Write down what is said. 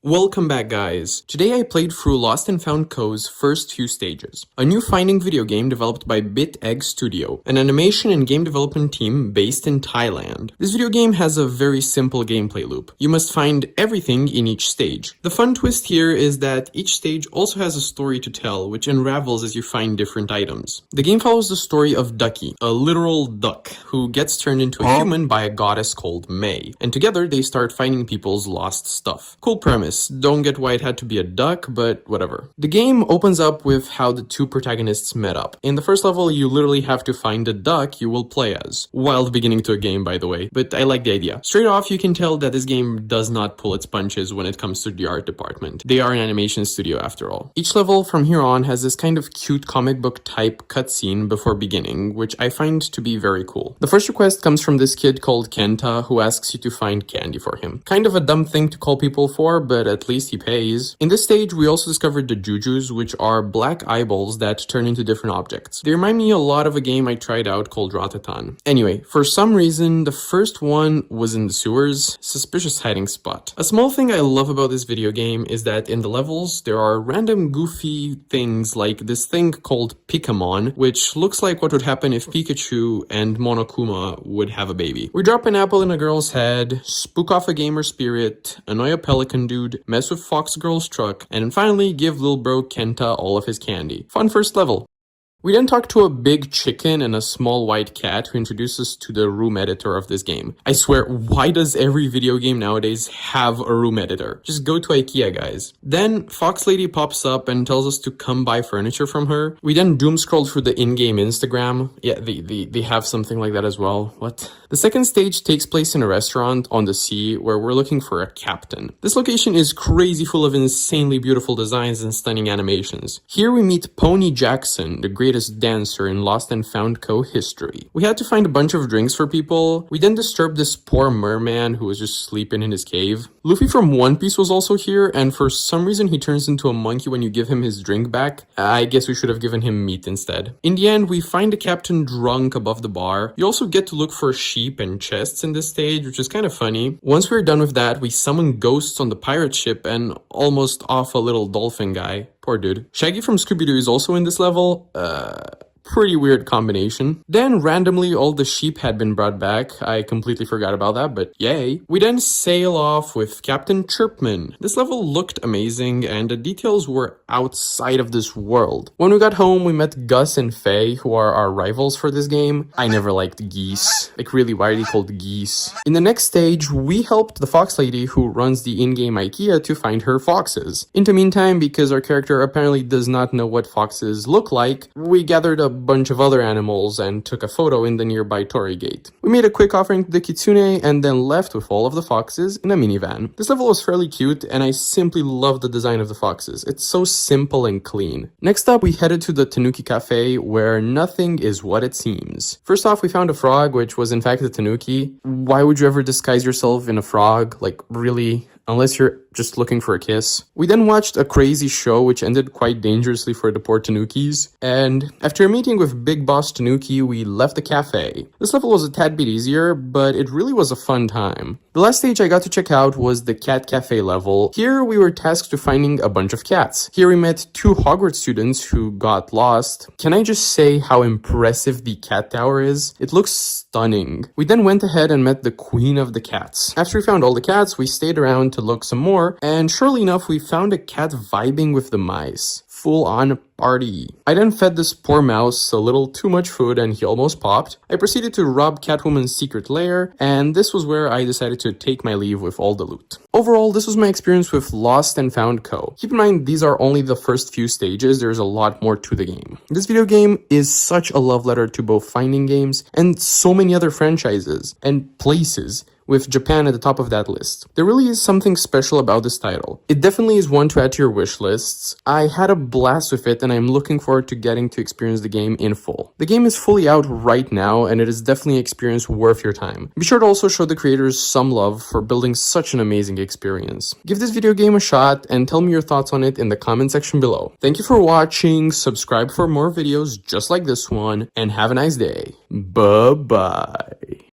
Welcome back, guys. Today I played through Lost and Found Co.'s first few stages, a new finding video game developed by BitEgg Studio, an animation and game development team based in Thailand. This video game has a very simple gameplay loop. You must find everything in each stage. The fun twist here is that each stage also has a story to tell, which unravels as you find different items. The game follows the story of Ducky, a literal duck, who gets turned into a human by a goddess called May, and together they start finding people's lost stuff. Cool premise. Don't get why it had to be a duck, but whatever. The game opens up with how the two protagonists met up. In the first level, you literally have to find a duck you will play as. Wild beginning to a game, by the way, but I like the idea. Straight off, you can tell that this game does not pull its punches when it comes to the art department. They are an animation studio after all. Each level from here on has this kind of cute comic book type cutscene before beginning, which I find to be very cool. The first request comes from this kid called Kenta, who asks you to find candy for him. Kind of a dumb thing to call people for, but at least he pays. In this stage, we also discovered the Jujus, which are black eyeballs that turn into different objects. They remind me a lot of a game I tried out called Ratatan. Anyway, for some reason, the first one was in the sewers. Suspicious hiding spot. A small thing I love about this video game is that in the levels, there are random goofy things like this thing called Pikamon, which looks like what would happen if Pikachu and Monokuma would have a baby. We drop an apple in a girl's head, spook off a gamer spirit, annoy a pelican dude, mess with Fox Girl's truck, and finally give lil bro Kenta all of his candy. Fun first level. We then talk to a big chicken and a small white cat who introduce us to the room editor of this game. I swear, why does every video game nowadays have a room editor? Just go to IKEA, guys. Then Fox Lady pops up and tells us to come buy furniture from her. We then doom scroll through the in-game Instagram. Yeah, they have something like that as well. What? The second stage takes place in a restaurant on the sea where we're looking for a captain. This location is crazy full of insanely beautiful designs and stunning animations. Here we meet Pony Jackson, the greatest dancer in Lost and Found Co. history. We had to find a bunch of drinks for people. We then disturbed this poor merman who was just sleeping in his cave. Luffy from One Piece was also here, and for some reason he turns into a monkey when you give him his drink back. I guess we should have given him meat instead. In the end, we find the captain drunk above the bar. You also get to look for sheep and chests in this stage, which is kind of funny. Once we're done with that, we summon ghosts on the pirate ship and almost off a little dolphin guy. Poor dude. Shaggy from Scooby-Doo is also in this level. Pretty weird combination. Then randomly all the sheep had been brought back. I completely forgot about that, but yay. We then sail off with Captain Chirpman. This level looked amazing and the details were outside of this world. When we got home, we met Gus and Faye, who are our rivals for this game. I never liked geese. Like really, why are they called geese? In the next stage, we helped the fox lady who runs the in-game IKEA to find her foxes. In the meantime, because our character apparently does not know what foxes look like, we gathered a bunch of other animals and took a photo in the nearby torii gate. We made a quick offering to the kitsune and then left with all of the foxes in a minivan. This level was fairly cute and I simply love the design of the foxes. It's so simple and clean. Next up, we headed to the Tanuki Cafe where nothing is what it seems. First off, we found a frog, which was in fact a tanuki. Why would you ever disguise yourself in a frog? Like, really? Unless you're just looking for a kiss. We then watched a crazy show which ended quite dangerously for the poor Tanukis, and after a meeting with Big Boss Tanuki, we left the cafe. This level was a tad bit easier, but it really was a fun time. The last stage I got to check out was the Cat Cafe level. Here we were tasked to finding a bunch of cats. Here we met two Hogwarts students who got lost. Can I just say how impressive the cat tower is? It looks stunning. We then went ahead and met the queen of the cats. After we found all the cats, we stayed around to look some more, and surely enough, we found a cat vibing with the mice. Full on party. I then fed this poor mouse a little too much food and he almost popped. I proceeded to rob Catwoman's secret lair, and this was where I decided to take my leave with all the loot. Overall, this was my experience with Lost and Found Co. Keep in mind, these are only the first few stages. There's a lot more to the game. This video game is such a love letter to both fighting games and so many other franchises and places, with Japan at the top of that list. There really is something special about this title. It definitely is one to add to your wish lists. I had a blast with it and I'm looking forward to getting to experience the game in full. The game is fully out right now and it is definitely an experience worth your time. Be sure to also show the creators some love for building such an amazing experience. Give this video game a shot and tell me your thoughts on it in the comment section below. Thank you for watching, subscribe for more videos just like this one, and have a nice day. Bye-bye.